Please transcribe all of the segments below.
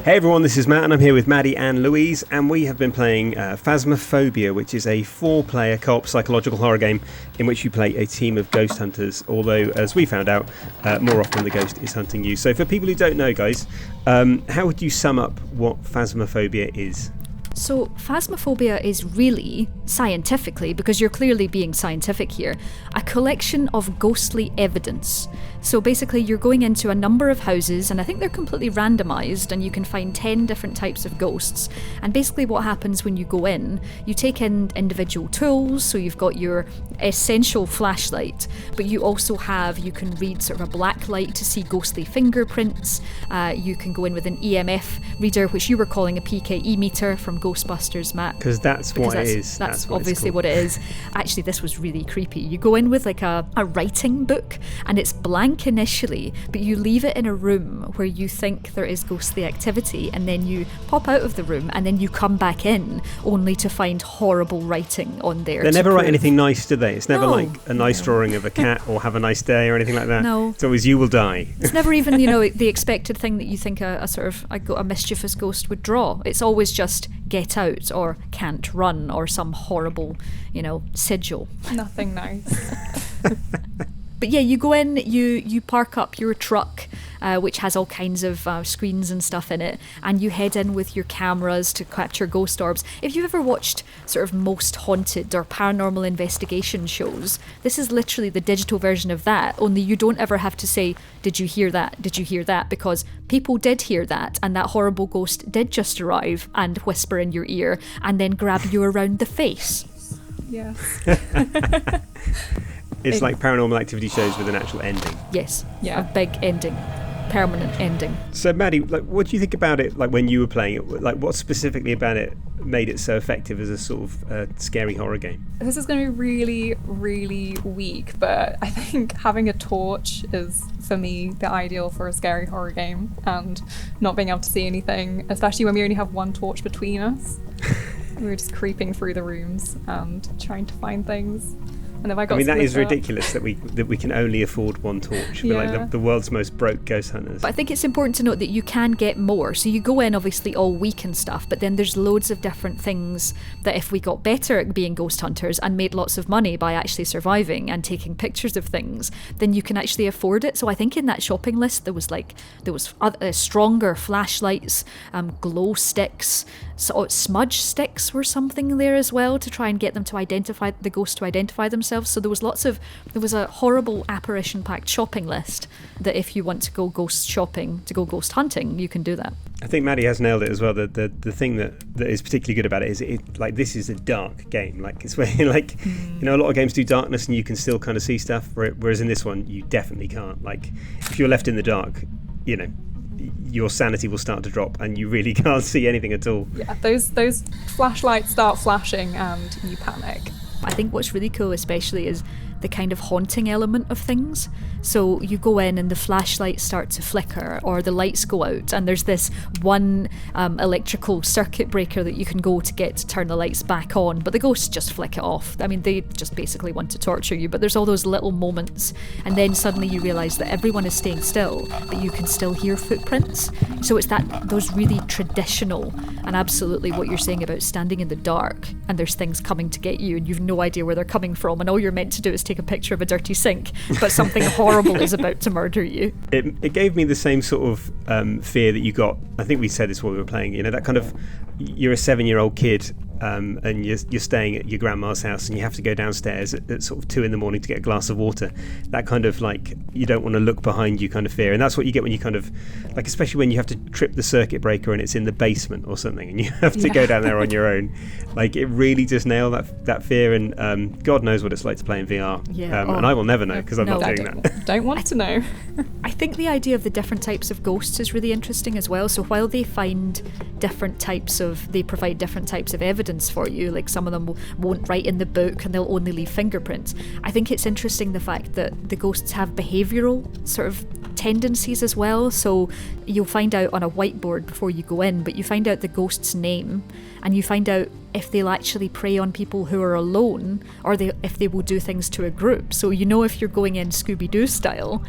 Hey everyone, this is Matt and I'm here with Maddie and Louise, and we have been playing Phasmophobia, which is a 4-player co-op psychological horror game in which you play a team of ghost hunters, although as we found out, more often the ghost is hunting you. So for people who don't know, guys, how would you sum up what Phasmophobia is? So Phasmophobia is really, scientifically, because you're clearly being scientific here, a collection of ghostly evidence. So basically you're going into a number of houses, and I think they're completely randomised, and you can find 10 different types of ghosts. And basically what happens when you go in, you take in individual tools, so you've got your essential flashlight, but you can read sort of a black light to see ghostly fingerprints. You can go in with an EMF reader, which you were calling a PKE meter from Ghostbusters, Matt. Because that's what it is. That's obviously what it is. Actually, this was really creepy. You go in with like a writing book, and it's blank initially, but you leave it in a room where you think there is ghostly activity, and then you pop out of the room, and then you come back in only to find horrible writing on there. They never write anything nice, do they? It's never like a nice drawing of a cat or have a nice day or anything like that. No. It's always you will die. It's never even, the expected thing that you think a mischievous ghost would draw. It's always just get out or can't run or some horrible, sigil. Nothing nice. But yeah, you go in, you park up your truck, which has all kinds of screens and stuff in it, and you head in with your cameras to capture ghost orbs. If you've ever watched sort of Most Haunted or paranormal investigation shows, this is literally the digital version of that, only you don't ever have to say, did you hear that? Did you hear that? Because people did hear that, and that horrible ghost did just arrive and whisper in your ear and then grab you around the face. Yes. It's like paranormal activity shows with an actual ending. Yes, yeah. A big ending. Permanent ending. So Maddie, what do you think about it, when you were playing it? What specifically about it made it so effective as a sort of scary horror game? This is going to be really, really weak, but I think having a torch is, for me, the ideal for a scary horror game, and not being able to see anything, especially when we only have one torch between us. We were just creeping through the rooms and trying to find things. And if that is ridiculous that we can only afford one torch. Yeah. We're like the world's most broke ghost hunters. But I think it's important to note that you can get more. So you go in obviously all week and stuff, but then there's loads of different things that if we got better at being ghost hunters and made lots of money by actually surviving and taking pictures of things, then you can actually afford it. So I think in that shopping list there was stronger flashlights, glow sticks, smudge sticks were something there as well to try and get them to identify the ghost, to identify themselves. So there was a horrible apparition packed shopping list that if you want to go ghost shopping, to go ghost hunting, you can do that. I think Maddie has nailed it as well. The thing that is particularly good about it is this is a dark game. It's where a lot of games do darkness and you can still kind of see stuff, whereas in this one you definitely can't. If you're left in the dark, your sanity will start to drop and you really can't see anything at all. Yeah, those flashlights start flashing and you panic. I think what's really cool especially is the kind of haunting element of things. So you go in and the flashlights start to flicker or the lights go out, and there's this one electrical circuit breaker that you can go to turn the lights back on, but the ghosts just flick it off. I mean, they just basically want to torture you, but there's all those little moments, and then suddenly you realise that everyone is staying still, but you can still hear footprints. So it's those really traditional, and absolutely what you're saying about standing in the dark and there's things coming to get you and you've no idea where they're coming from, and all you're meant to do is take a picture of a dirty sink, but something horrible is about to murder you. It gave me the same sort of fear that you got. I think we said this while we were playing. That kind of, you're a 7-year-old kid and you're staying at your grandma's house and you have to go downstairs at sort of 2 a.m. to get a glass of water. That kind of you don't want to look behind you kind of fear, and that's what you get when you kind of especially when you have to trip the circuit breaker and it's in the basement or something and you have to go down there on your own. It really just nailed that fear, and God knows what it's like to play in VR. And I will never know because I'm not doing that. Don't want to know. I think the idea of the different types of ghosts is really interesting as well. So while they provide different types of evidence for you, some of them won't write in the book and they'll only leave fingerprints. I think it's interesting the fact that the ghosts have behavioural sort of tendencies as well. So you'll find out on a whiteboard before you go in, but you find out the ghost's name and you find out if they'll actually prey on people who are alone or if they will do things to a group. So if you're going in Scooby-Doo style,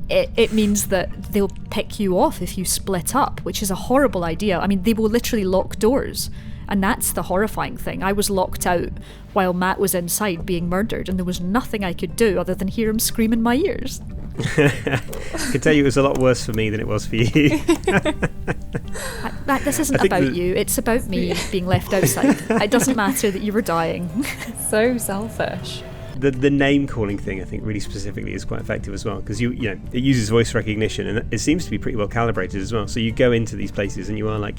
it means that they'll pick you off if you split up, which is a horrible idea. I mean, they will literally lock doors. And that's the horrifying thing. I was locked out while Matt was inside being murdered, and there was nothing I could do other than hear him scream in my ears. I can tell you it was a lot worse for me than it was for you. This isn't about you, it's about me being left outside. It doesn't matter that you were dying. So selfish. The name calling thing, I think, really specifically is quite effective as well, because you know it uses voice recognition, and it seems to be pretty well calibrated as well. So you go into these places and you are like,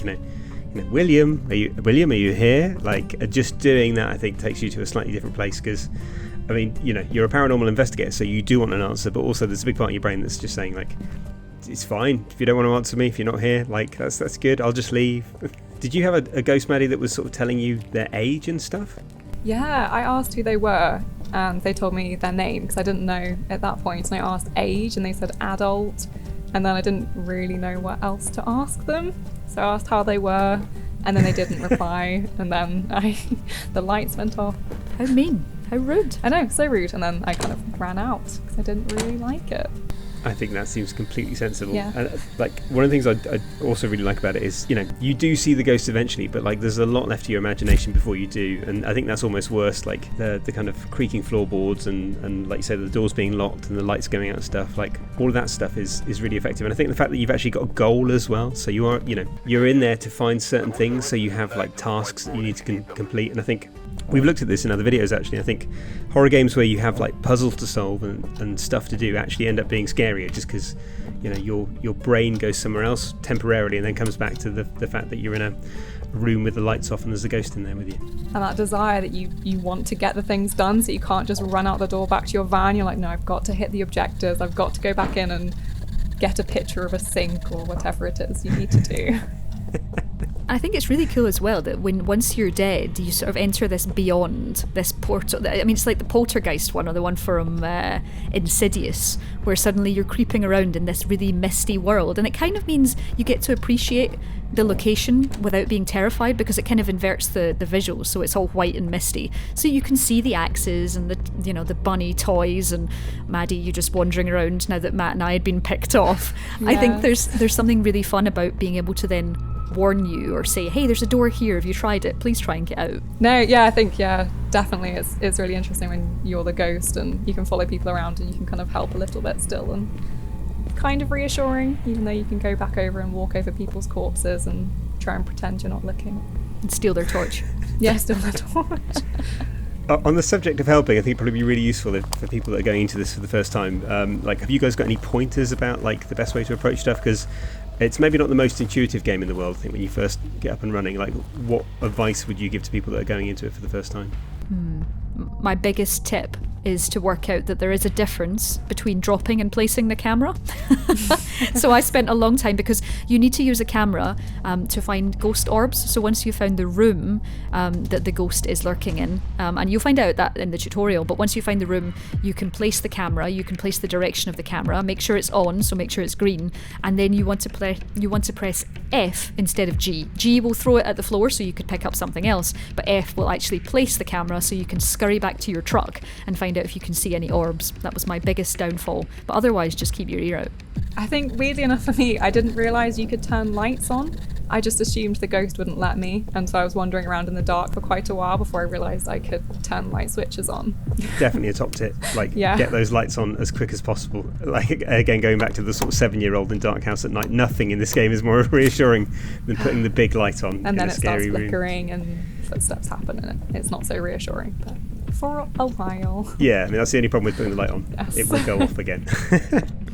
William, are you here? Like, just doing that, I think, takes you to a slightly different place, because, I mean, you're a paranormal investigator, so you do want an answer, but also there's a big part of your brain that's just saying, like, it's fine if you don't want to answer me, if you're not here, like, that's good, I'll just leave. Did you have a ghost, Maddie, that was sort of telling you their age and stuff? Yeah, I asked who they were, and they told me their name, because I didn't know at that point, and I asked age, and they said adult, and then I didn't really know what else to ask them. So I asked how they were, and then they didn't reply, and then the lights went off. How mean. How rude. I know, so rude. And then I kind of ran out because I didn't really like it. I think that seems completely sensible. Yeah. And like, one of the things I also really like about it is, you do see the ghost eventually, but like there's a lot left to your imagination before you do, and I think that's almost worse, like the kind of creaking floorboards and like you say, the doors being locked and the lights going out and stuff, like all of that stuff is really effective. And I think the fact that you've actually got a goal as well, so you are, you're in there to find certain things, so you have like tasks that you need to complete. And I think we've looked at this in other videos actually. I think horror games where you have like puzzles to solve and stuff to do actually end up being scarier, just because your brain goes somewhere else temporarily and then comes back to the fact that you're in a room with the lights off and there's a ghost in there with you. And that desire that you want to get the things done, so you can't just run out the door back to your van. You're like, no, I've got to hit the objectives, I've got to go back in and get a picture of a sink or whatever it is you need to do. I think it's really cool as well that once you're dead, you sort of enter this beyond, this portal. I mean, it's like the poltergeist one, or the one from Insidious, where suddenly you're creeping around in this really misty world, and it kind of means you get to appreciate the location without being terrified, because it kind of inverts the visuals, so it's all white and misty, so you can see the axes and the bunny toys, and Maddie, you just wandering around now that Matt and I had been picked off. Yeah. I think there's something really fun about being able to then warn you or say, hey, there's a door here, have you tried it, please try and get out. No, yeah, I think, yeah, definitely it's really interesting when you're the ghost and you can follow people around and you can kind of help a little bit still, and kind of reassuring, even though you can go back over and walk over people's corpses and try and pretend you're not looking and steal their torch. Yeah, steal their torch. On the subject of helping, I think it'd probably be really useful for people that are going into this for the first time. Like, have you guys got any pointers about like the best way to approach stuff? Because it's maybe not the most intuitive game in the world. I think when you first get up and running, like, what advice would you give to people that are going into it for the first time? My biggest tip is to work out that there is a difference between dropping and placing the camera. So I spent a long time, because you need to use a camera to find ghost orbs. So once you found the room that the ghost is lurking in, and you'll find out that in the tutorial, but once you find the room, you can place the camera, you can place the direction of the camera, make sure it's on, so make sure it's green, and then you want to press F instead of G. G will throw it at the floor so you could pick up something else, but F will actually place the camera so you can scurry back to your truck and find out if you can see any orbs. That was my biggest downfall, but otherwise just keep your ear out. I think weirdly enough for me, I didn't realise you could turn lights on. I just assumed the ghost wouldn't let me, and so I was wandering around in the dark for quite a while before I realised I could turn light switches on. Definitely a top tip. Like, Get those lights on as quick as possible. Like, again, going back to the sort of 7-year-old in dark house at night, nothing in this game is more reassuring than putting the big light on and in then a scary room. And then it starts flickering and footsteps happen, and it's not so reassuring, but for a while. Yeah, I mean, that's the only problem with putting the light on. Yes. It will go off again.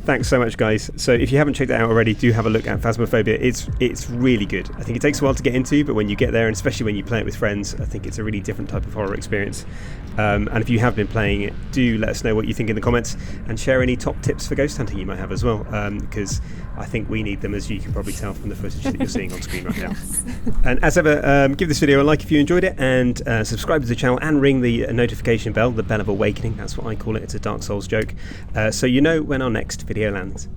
Thanks so much, guys. So if you haven't checked it out already, do have a look at Phasmophobia. It's really good. I think it takes a while to get into, but when you get there, and especially when you play it with friends, I think it's a really different type of horror experience. And if you have been playing it, do let us know what you think in the comments, and share any top tips for ghost hunting you might have as well, because I think we need them, as you can probably tell from the footage that you're seeing on screen right now. And as ever, give this video a like if you enjoyed it, and subscribe to the channel and ring the notification bell, the bell of awakening. That's what I call it. It's a Dark Souls joke. So you know when our next video lands.